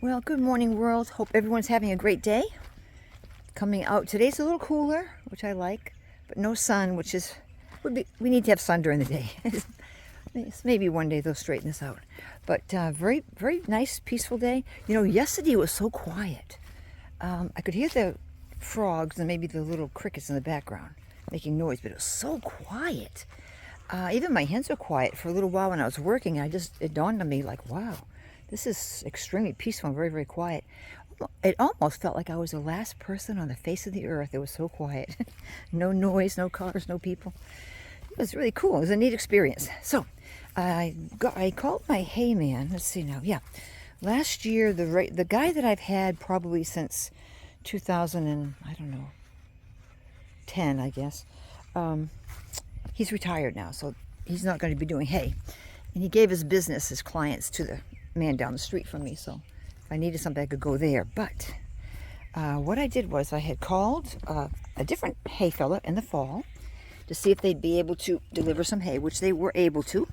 Well, good morning, world. Hope everyone's having a great day. Coming out today's a little cooler, which I like, but no sun, which is we need to have sun during the day. Maybe one day they'll straighten this out. But very, very nice, peaceful day. You know, yesterday it was so quiet. I could hear the frogs and maybe the little crickets in the background making noise, but it was so quiet. Even my hens were quiet for a little while when I was working. It dawned on me like, wow, this is extremely peaceful and very, very quiet. It almost felt like I was the last person on the face of the earth. It was so quiet. No noise, no cars, no people. It was really cool. It was a neat experience. So I called my hay man. Let's see now. Yeah. Last year, the guy that I've had probably since 2000 and, I don't know, 10, I guess. He's retired now, so he's not going to be doing hay. And he gave his business, his clients, to the man down the street from me. So if I needed something, I could go there. But what I did was I had called a different hay fella in the fall to see if they'd be able to deliver some hay, which they were able to.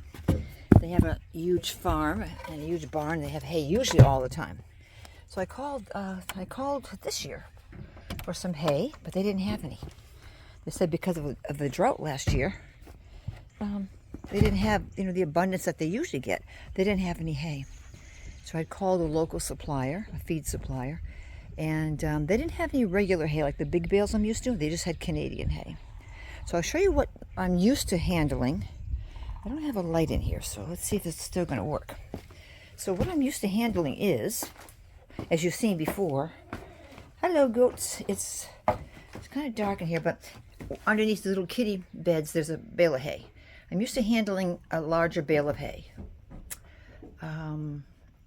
They have a huge farm and a huge barn. They have hay usually all the time. So I called this year for some hay, but they didn't have any. They said because of the drought last year, they didn't have, the abundance that they usually get. They didn't have any hay. So I called a local supplier, a feed supplier, and they didn't have any regular hay like the big bales I'm used to. They just had Canadian hay. So I'll show you what I'm used to handling. I don't have a light in here, so let's see if it's still going to work. So what I'm used to handling is, as you've seen before, hello goats, it's kind of dark in here, but underneath the little kitty beds there's a bale of hay. I'm used to handling a larger bale of hay.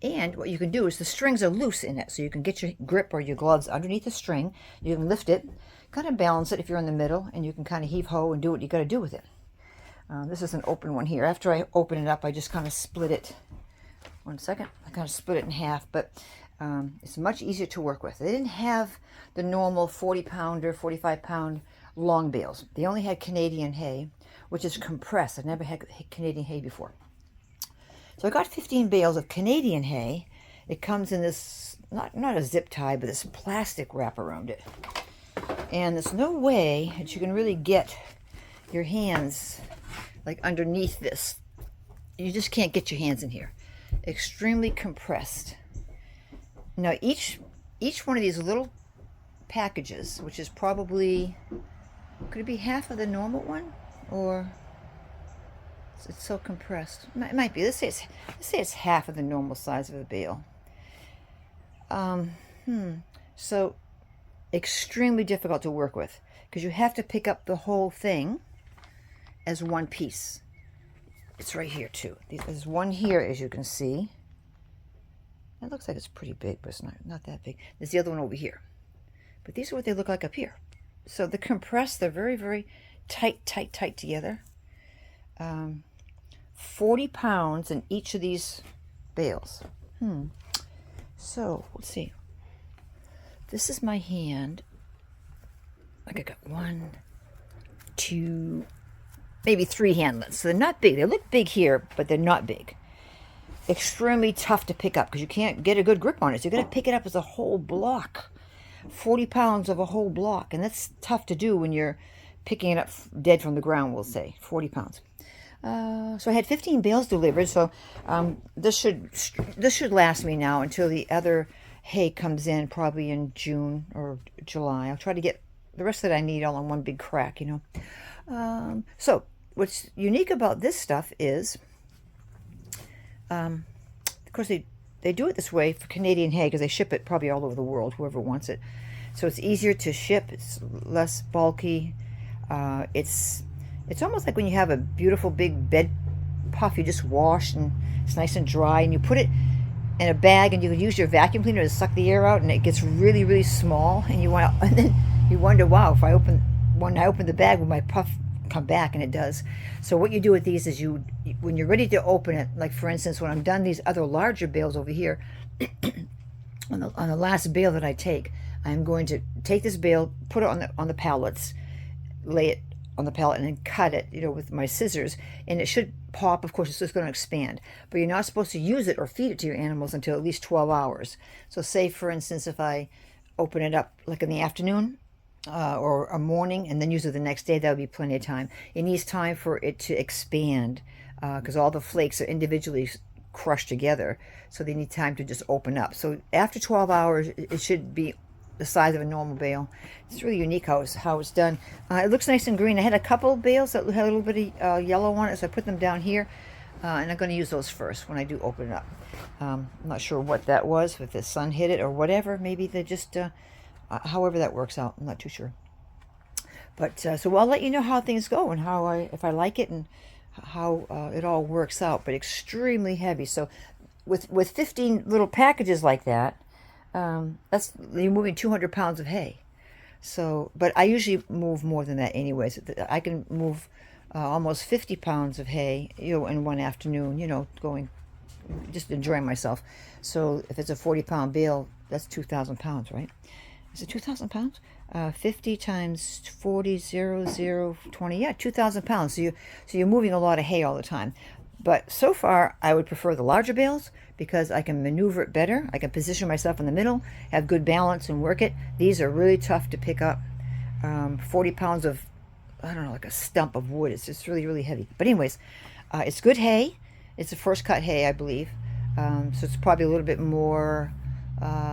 And what you can do is the strings are loose in it, so you can get your grip or your gloves underneath the string. You can lift it, kind of balance it if you're in the middle, and you can kind of heave-ho and do what you got to do with it. This is an open one here. After I open it up, I just kind of split it. One second. I kind of split it in half, but it's much easier to work with. They didn't have the normal 40-pounder, 45-pound long bales. They only had Canadian hay, which is compressed. I've never had Canadian hay before. So I got 15 bales of Canadian hay. It comes in this, not a zip tie, but this plastic wrap around it. And there's no way that you can really get your hands like underneath this. You just can't get your hands in here. Extremely compressed. Now each one of these little packages, which is probably, could it be half of the normal one? Or it's so compressed. It might be. Let's say it's half of the normal size of a bale. So extremely difficult to work with because you have to pick up the whole thing as one piece. It's right here too. There's one here, as you can see. That looks like it's pretty big, but it's not that big. There's the other one over here. But these are what they look like up here. So they're compressed. They're very, very tight together. 40 pounds in each of these bales. So let's see. This is my hand. Like I got 1, 2, maybe 3 hand lengths. So they're not big. They look big here, but they're not big. Extremely tough to pick up because you can't get a good grip on it. So you got to pick it up as a whole block. 40 pounds of a whole block, and that's tough to do when you're picking it up dead from the ground, we'll say. 40 pounds. So I had 15 bales delivered, so this should last me now until the other hay comes in, probably in June or July. I'll try to get the rest that I need all on one big crack, So what's unique about this stuff is, of course, they do it this way for Canadian hay because they ship it probably all over the world, whoever wants it. So it's easier to ship. It's less bulky. It's almost like when you have a beautiful big bed puff you just wash and it's nice and dry, and you put it in a bag and you can use your vacuum cleaner to suck the air out, and it gets really, really small, and then you wonder, wow, when I open the bag, will my puff come back? And it does. So what you do with these is when you're ready to open it, like for instance, when I'm done these other larger bales over here, on the last bale that I take, I'm going to take this bale, put it on the pallets, lay it on the pellet and then cut it, with my scissors, and it should pop. Of course, it's just going to expand, but you're not supposed to use it or feed it to your animals until at least 12 hours. So say, for instance, if I open it up like in the afternoon, or a morning, and then use it the next day, that would be plenty of time. It needs time for it to expand, because all the flakes are individually crushed together, so they need time to just open up. So after 12 hours, it should be the size of a normal bale. It's really unique how it's done. It looks nice and green. I had a couple bales that had a little bit of yellow on it, so I put them down here, and I'm going to use those first when I do open it up. I'm not sure what that was, if the sun hit it or whatever. Maybe they just however that works out, I'm not too sure. But so I'll let you know how things go and if I like it and how it all works out. But extremely heavy. So with 15 little packages like that, you're moving 200 pounds of hay. So, but I usually move more than that anyways. I can move almost 50 pounds of hay, in one afternoon, going, just enjoying myself. So if it's a 40-pound bale, that's 2,000 pounds, right? Is it 2,000 pounds? 50 times 40, 20. Yeah, 2,000 pounds. So you're moving a lot of hay all the time. But so far, I would prefer the larger bales because I can maneuver it better. I can position myself in the middle, have good balance, and work it. These are really tough to pick up. 40 pounds of, I don't know, like a stump of wood. It's just really, really heavy. But anyways, it's good hay. It's a first cut hay, I believe. So it's probably a little bit more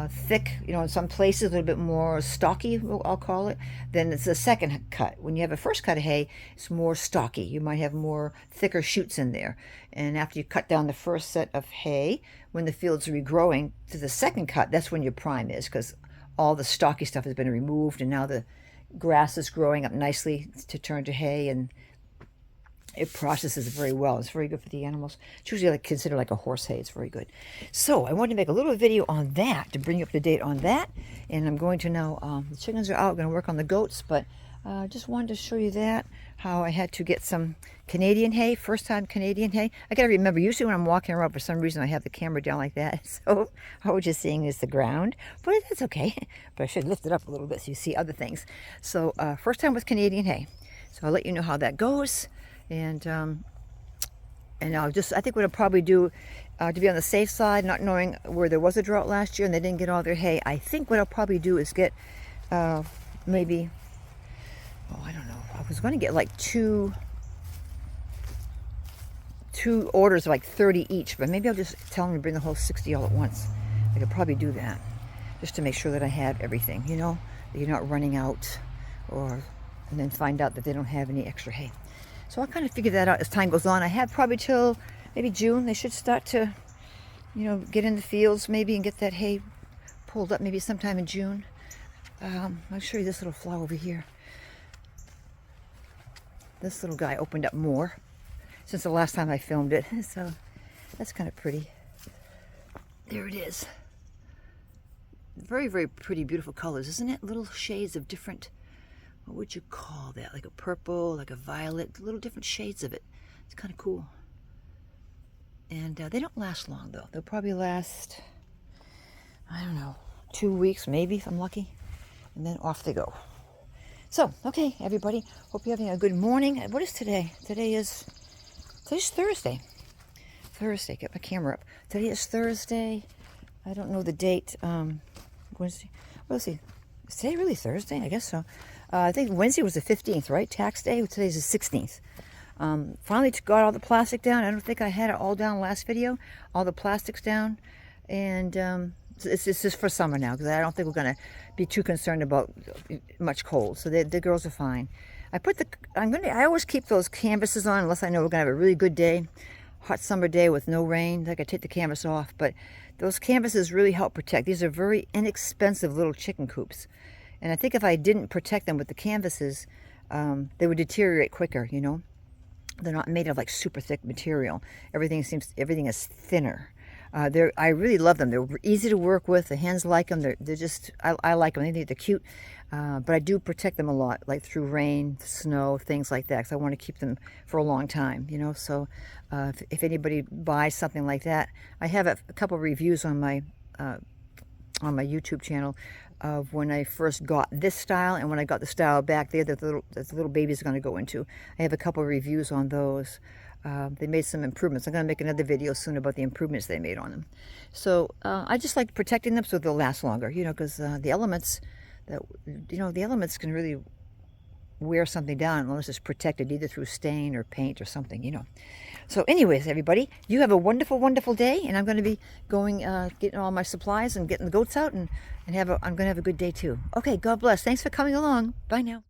thick, in some places, a little bit more stocky, I'll call it, than it's the second cut. When you have a first cut of hay, it's more stocky. You might have more thicker shoots in there. And after you cut down the first set of hay, when the fields are regrowing to the second cut, that's when your prime is, because all the stocky stuff has been removed, and now the grass is growing up nicely to turn to hay, and it processes very well. It's very good for the animals. It's usually considered like a horse hay. It's very good. So I wanted to make a little video on that to bring you up to date on that. And I'm going to now, the chickens are out, I'm going to work on the goats, but just wanted to show you that, how I had to get some Canadian hay, first time Canadian hay. I got to remember, usually when I'm walking around, for some reason I have the camera down like that. So all we're just seeing is the ground, but that's okay. But I should lift it up a little bit so you see other things. So first time with Canadian hay. So I'll let you know how that goes. And I think what I'll probably do, to be on the safe side, not knowing where there was a drought last year and they didn't get all their hay, I think what I'll probably do is get maybe, I don't know, I was going to get like two orders of like 30 each, but maybe I'll just tell them to bring the whole 60 all at once. I could probably do that, just to make sure that I have everything, that you're not running out, and then find out that they don't have any extra hay. So I'll kind of figure that out as time goes on. I have probably till maybe June. They should start to, get in the fields maybe and get that hay pulled up maybe sometime in June. I'll show you this little flower over here. This little guy opened up more since the last time I filmed it. So that's kind of pretty. There it is. Very, very pretty, beautiful colors, isn't it? Little shades of different, what would you call that? Like a purple, like a violet, little different shades of it. It's kind of cool. And they don't last long, though. They'll probably last, I don't know, 2 weeks, maybe, if I'm lucky. And then off they go. So, okay, everybody. Hope you're having a good morning. What is today? Today's Thursday. Thursday. Get my camera up. Today is Thursday. I don't know the date. Wednesday. What is he? Is today really Thursday? I guess so. I think Wednesday was the 15th, right? Tax day. Today's the 16th. Finally got all the plastic down. I don't think I had it all down last video. All the plastic's down. And it's just for summer now, because I don't think we're going to be too concerned about much cold. So the girls are fine. I always keep those canvases on unless I know we're going to have a really good day. Hot summer day with no rain. I could take the canvas off. But those canvases really help protect. These are very inexpensive little chicken coops. And I think if I didn't protect them with the canvases, they would deteriorate quicker, They're not made of like super thick material. Everything is thinner. I really love them. They're easy to work with. The hens like them. They're just, I like them. I think they're cute. But I do protect them a lot, like through rain, snow, things like that, because I want to keep them for a long time, So if anybody buys something like that, I have a couple reviews on my on my YouTube channel of when I first got this style and when I got the style back there that the little baby's going to go into. I have a couple of reviews on those. They made some improvements. I'm going to make another video soon about the improvements they made on them. So I just like protecting them so they'll last longer, you know, because the elements the elements can really wear something down unless it's protected either through stain or paint or something, you know. So anyways, everybody, you have a wonderful, wonderful day, and I'm going to be going, getting all my supplies and getting the goats out, and I'm going to have a good day too. Okay, God bless. Thanks for coming along. Bye now.